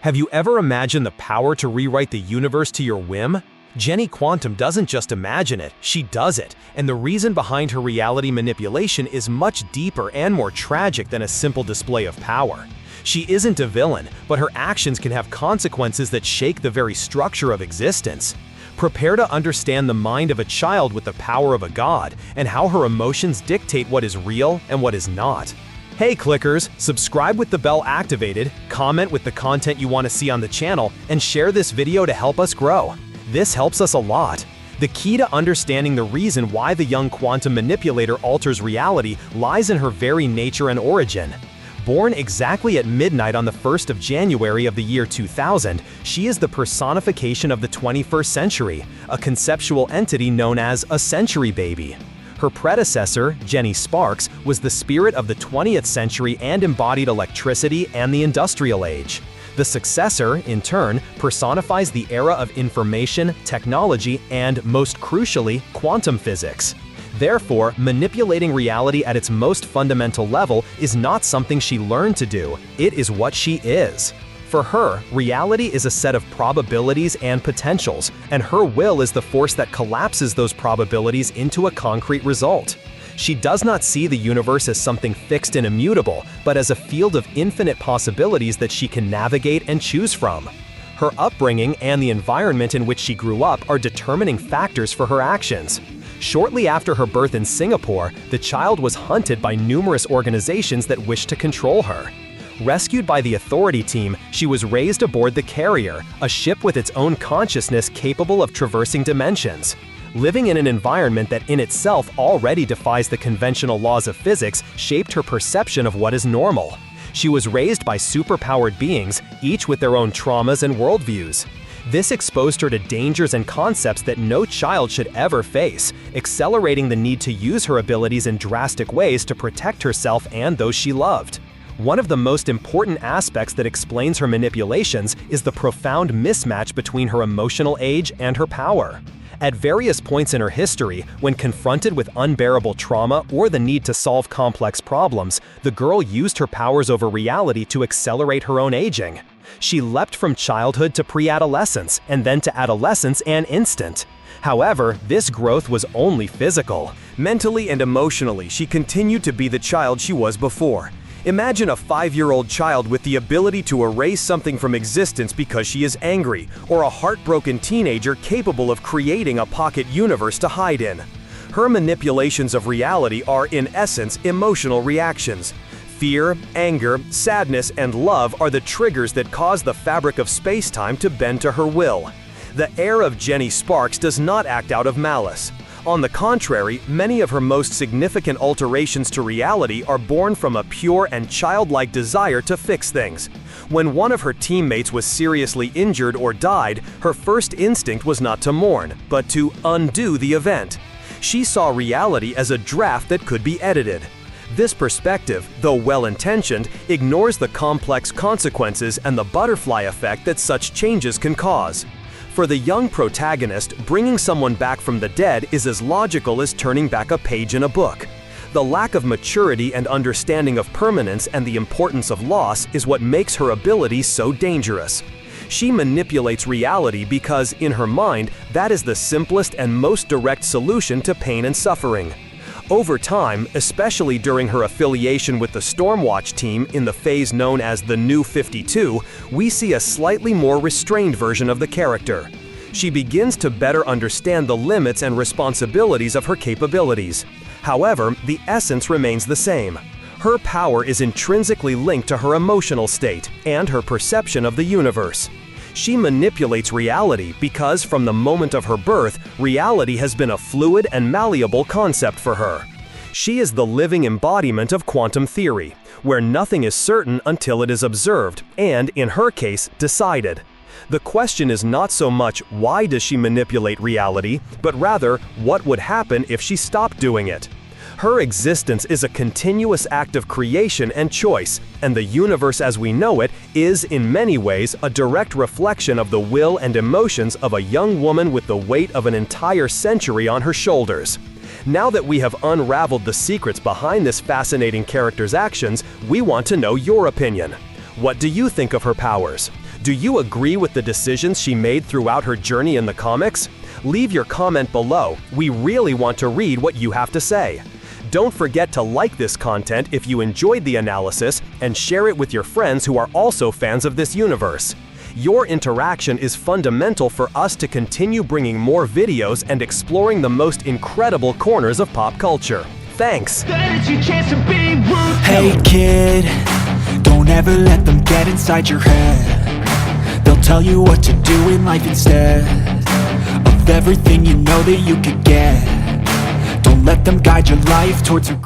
Have you ever imagined the power to rewrite the universe to your whim? Jenny Quantum doesn't just imagine it, she does it, and the reason behind her reality manipulation is much deeper and more tragic than a simple display of power. She isn't a villain, but her actions can have consequences that shake the very structure of existence. Prepare to understand the mind of a child with the power of a god, and how her emotions dictate what is real and what is not. Hey clickers, subscribe with the bell activated, comment with the content you want to see on the channel, and share this video to help us grow. This helps us a lot. The key to understanding the reason why the young quantum manipulator alters reality lies in her very nature and origin. Born exactly at midnight on the 1st of January of the year 2000, she is the personification of the 21st century, a conceptual entity known as a century baby. Her predecessor, Jenny Sparks, was the spirit of the 20th century and embodied electricity and the industrial age. The successor, in turn, personifies the era of information, technology, and, most crucially, quantum physics. Therefore, manipulating reality at its most fundamental level is not something she learned to do, it is what she is. For her, reality is a set of probabilities and potentials, and her will is the force that collapses those probabilities into a concrete result. She does not see the universe as something fixed and immutable, but as a field of infinite possibilities that she can navigate and choose from. Her upbringing and the environment in which she grew up are determining factors for her actions. Shortly after her birth in Singapore, the child was hunted by numerous organizations that wished to control her. Rescued by the authority team, she was raised aboard the Carrier, a ship with its own consciousness capable of traversing dimensions. Living in an environment that in itself already defies the conventional laws of physics shaped her perception of what is normal. She was raised by superpowered beings, each with their own traumas and worldviews. This exposed her to dangers and concepts that no child should ever face, accelerating the need to use her abilities in drastic ways to protect herself and those she loved. One of the most important aspects that explains her manipulations is the profound mismatch between her emotional age and her power. At various points in her history, when confronted with unbearable trauma or the need to solve complex problems, the girl used her powers over reality to accelerate her own aging. She leapt from childhood to pre-adolescence, and then to adolescence and instant. However, this growth was only physical. Mentally and emotionally, she continued to be the child she was before. Imagine a 5-year-old child with the ability to erase something from existence because she is angry, or a heartbroken teenager capable of creating a pocket universe to hide in. Her manipulations of reality are, in essence, emotional reactions. Fear, anger, sadness, and love are the triggers that cause the fabric of space-time to bend to her will. The heir of Jenny Sparks does not act out of malice. On the contrary, many of her most significant alterations to reality are born from a pure and childlike desire to fix things. When one of her teammates was seriously injured or died, her first instinct was not to mourn, but to undo the event. She saw reality as a draft that could be edited. This perspective, though well-intentioned, ignores the complex consequences and the butterfly effect that such changes can cause. For the young protagonist, bringing someone back from the dead is as logical as turning back a page in a book. The lack of maturity and understanding of permanence and the importance of loss is what makes her ability so dangerous. She manipulates reality because, in her mind, that is the simplest and most direct solution to pain and suffering. Over time, especially during her affiliation with the Stormwatch team in the phase known as the New 52, we see a slightly more restrained version of the character. She begins to better understand the limits and responsibilities of her capabilities. However, the essence remains the same. Her power is intrinsically linked to her emotional state and her perception of the universe. She manipulates reality because from the moment of her birth, reality has been a fluid and malleable concept for her. She is the living embodiment of quantum theory, where nothing is certain until it is observed and, in her case, decided. The question is not so much why does she manipulate reality, but rather what would happen if she stopped doing it. Her existence is a continuous act of creation and choice, and the universe as we know it is, in many ways, a direct reflection of the will and emotions of a young woman with the weight of an entire century on her shoulders. Now that we have unraveled the secrets behind this fascinating character's actions, we want to know your opinion. What do you think of her powers? Do you agree with the decisions she made throughout her journey in the comics? Leave your comment below. We really want to read what you have to say. Don't forget to like this content if you enjoyed the analysis and share it with your friends who are also fans of this universe. Your interaction is fundamental for us to continue bringing more videos and exploring the most incredible corners of pop culture. Thanks! Hey kid, don't ever let them get inside your head. They'll tell you what to do in life instead of everything you know that you could get. Don't let them guide your life towards regret.